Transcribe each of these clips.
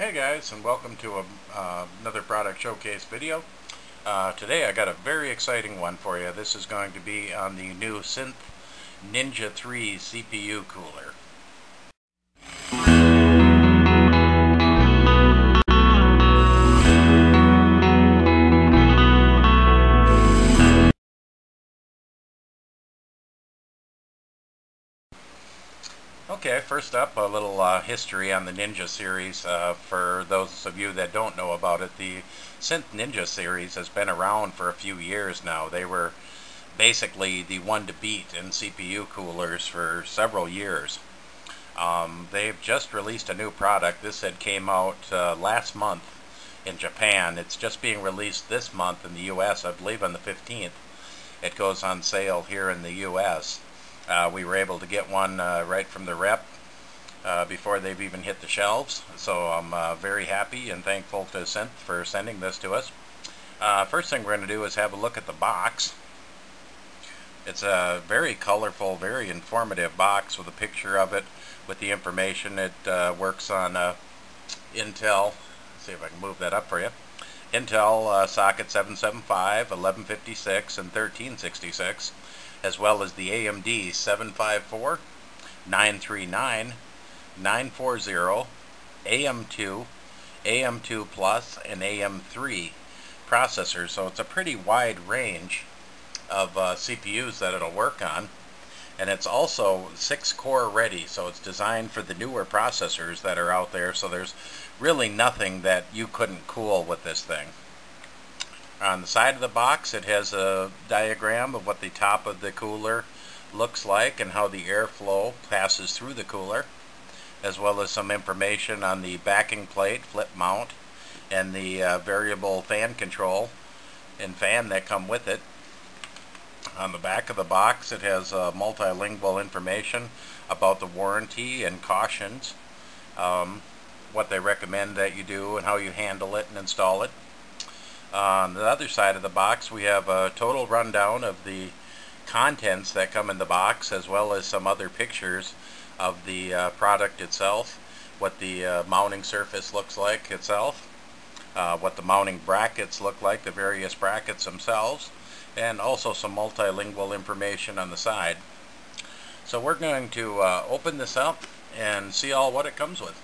Hey guys, and welcome to another product showcase video. Today I got a very exciting one for you. This is going to be on the new Scythe Ninja 3 CPU cooler. Okay, first up, a little history on the Ninja series. For those of you that don't know about it, the Scythe Ninja series has been around for a few years now. They were basically the one to beat in CPU coolers for several years. They've just released a new product. This had came out last month in Japan. It's just being released this month in the US, I believe on the 15th. It goes on sale here in the US. We were able to get one right from the rep before they've even hit the shelves, so I'm very happy and thankful to Scythe for sending this to us. First thing we're going to do is have a look at the box. It's a very colorful, very informative box with a picture of it with the information. It works on Intel. Let's see if I can move that up for you. Intel socket 775, 1156, and 1366. As well as the AMD 754, 939, 940, AM2, AM2 Plus, and AM3 processors. So it's a pretty wide range of CPUs that it'll work on. And it's also 6-core ready, so it's designed for the newer processors that are out there. So there's really nothing that you couldn't cool with this thing. On the side of the box, it has a diagram of what the top of the cooler looks like and how the airflow passes through the cooler, as well as some information on the backing plate, flip mount, and the variable fan control and fan that come with it. On the back of the box, it has multilingual information about the warranty and cautions, what they recommend that you do and how you handle it and install it. On the other side of the box, we have a total rundown of the contents that come in the box, as well as some other pictures of the product itself, what the mounting surface looks like itself, what the mounting brackets look like, the various brackets themselves, and also some multilingual information on the side. So we're going to open this up and see what it comes with.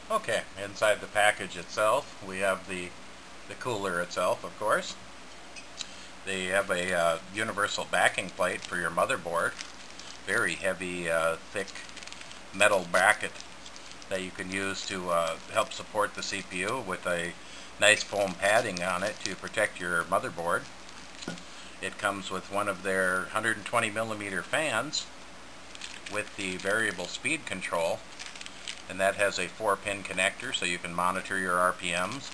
Okay, inside the package itself, we have the cooler itself, of course. They have a universal backing plate for your motherboard. Very heavy, thick metal bracket that you can use to help support the CPU with a nice foam padding on it to protect your motherboard. It comes with one of their 120mm fans with the variable speed control, and that has a 4-pin connector so you can monitor your RPMs.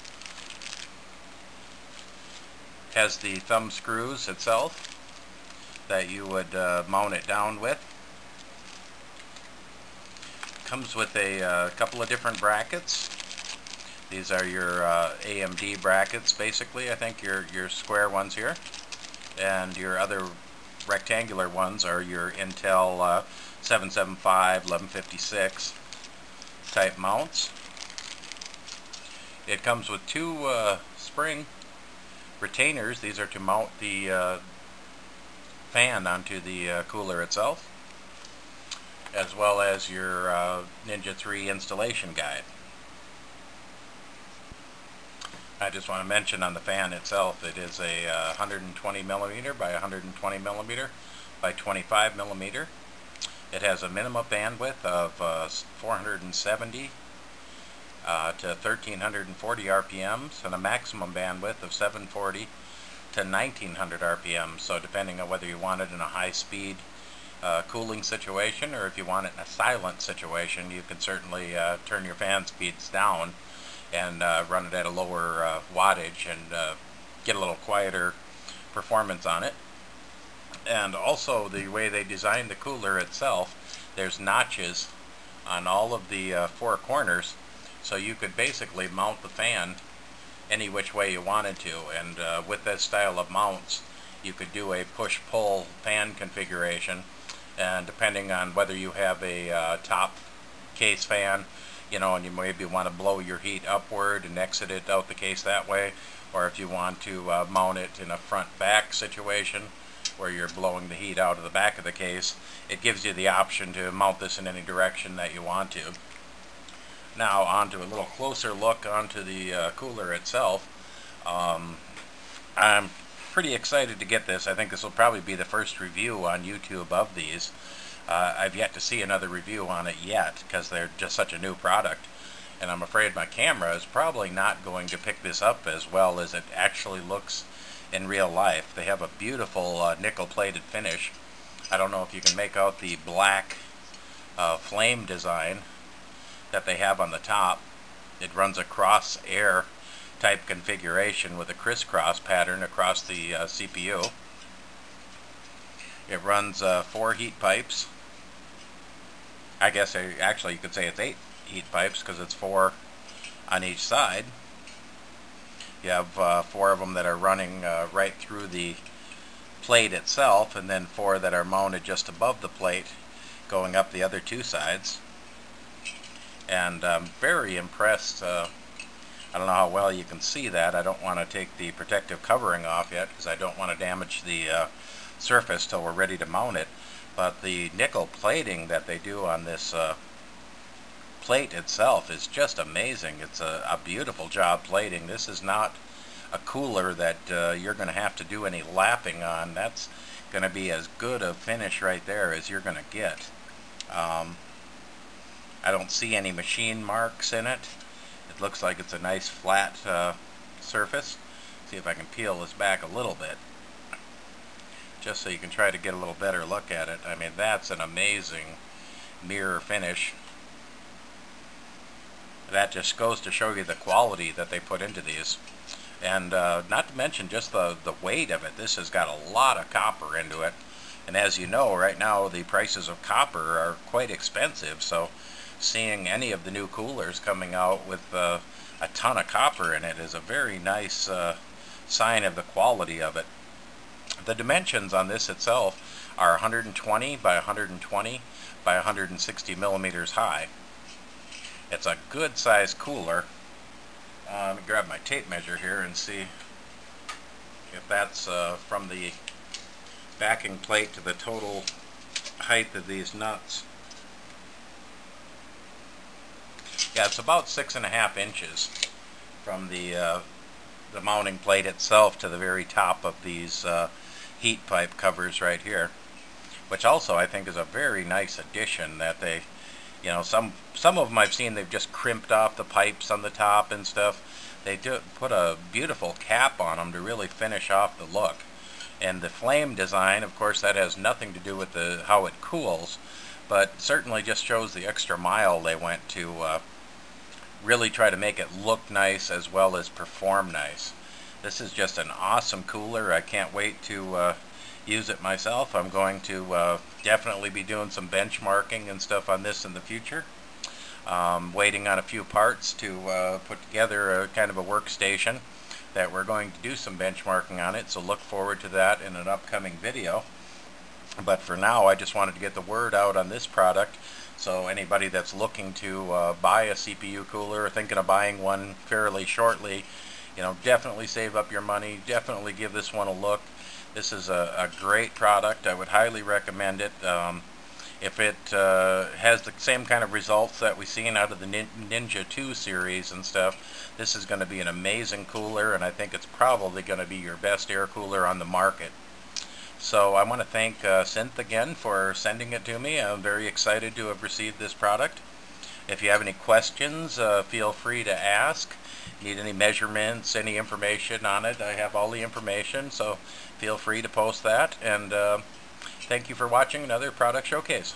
Has the thumb screws itself that you would mount it down with. Comes with a couple of different brackets. These are your AMD brackets, basically. I think your square ones here, and your other rectangular ones are your Intel 775, 1156 type mounts. It comes with two spring retainers. These are to mount the fan onto the cooler itself, as well as your Ninja 3 installation guide. I just want to mention on the fan itself, it is a 120mm by 120mm by 25mm. It has a minimum bandwidth of 470 to 1340 RPMs and a maximum bandwidth of 740 to 1900 RPMs. So depending on whether you want it in a high-speed cooling situation or if you want it in a silent situation, you can certainly turn your fan speeds down and run it at a lower wattage and get a little quieter performance on it. And also the way they designed the cooler itself, there's notches on all of the 4 corners, so you could basically mount the fan any which way you wanted to. And with this style of mounts, you could do a push-pull fan configuration, and depending on whether you have a top case fan, you know, and you maybe want to blow your heat upward and exit it out the case that way, or if you want to mount it in a front-back situation where you're blowing the heat out of the back of the case, it gives you the option to mount this in any direction that you want to. Now onto a little closer look onto the cooler itself. I'm pretty excited to get this. I think this will probably be the first review on YouTube of these. I've yet to see another review on it yet because they're just such a new product, and I'm afraid my camera is probably not going to pick this up as well as it actually looks in real life. They have a beautiful nickel plated finish. I don't know if you can make out the black flame design that they have on the top. It runs a cross air type configuration with a crisscross pattern across the CPU. It runs 4 heat pipes. I guess actually you could say it's 8 heat pipes because it's 4 on each side. You have 4 of them that are running right through the plate itself, and then 4 that are mounted just above the plate going up the other 2 sides. And I'm very impressed. I don't know how well you can see that. I don't want to take the protective covering off yet because I don't want to damage the surface till we're ready to mount it. But the nickel plating that they do on this plate itself is just amazing. It's a beautiful job plating. This is not a cooler that you're going to have to do any lapping on. That's going to be as good a finish right there as you're going to get. I don't see any machine marks in it. It looks like it's a nice flat surface. See if I can peel this back a little bit, just so you can try to get a little better look at it. I mean, that's an amazing mirror finish. That just goes to show you the quality that they put into these. And not to mention just the weight of it. This has got a lot of copper into it. And as you know, right now the prices of copper are quite expensive. So seeing any of the new coolers coming out with a ton of copper in it is a very nice sign of the quality of it. The dimensions on this itself are 120 by 120 by 160 millimeters high. It's a good sized cooler. Let me grab my tape measure here and see if that's from the backing plate to the total height of these nuts. Yeah, it's about 6.5 inches from the mounting plate itself to the very top of these heat pipe covers right here, which also I think is a very nice addition. That they, you know, some of them I've seen they've just crimped off the pipes on the top and stuff. They do put a beautiful cap on them to really finish off the look. And the flame design, of course, that has nothing to do with how it cools, but certainly just shows the extra mile they went to really try to make it look nice as well as perform nice. This is just an awesome cooler. I can't wait to use it myself. I'm going to definitely be doing some benchmarking and stuff on this in the future. Waiting on a few parts to put together a kind of a workstation that we're going to do some benchmarking on it, so look forward to that in an upcoming video. But for now, I just wanted to get the word out on this product, so anybody that's looking to buy a CPU cooler or thinking of buying one fairly shortly, you know, definitely save up your money, definitely give this one a look. This is a great product. I would highly recommend it. If it has the same kind of results that we've seen out of the Ninja 2 series and stuff, this is going to be an amazing cooler, and I think it's probably going to be your best air cooler on the market. So I want to thank Scythe again for sending it to me. I'm very excited to have received this product. If you have any questions, feel free to ask. Need any measurements, any information on it, I have all the information, so feel free to post that. And thank you for watching another product showcase.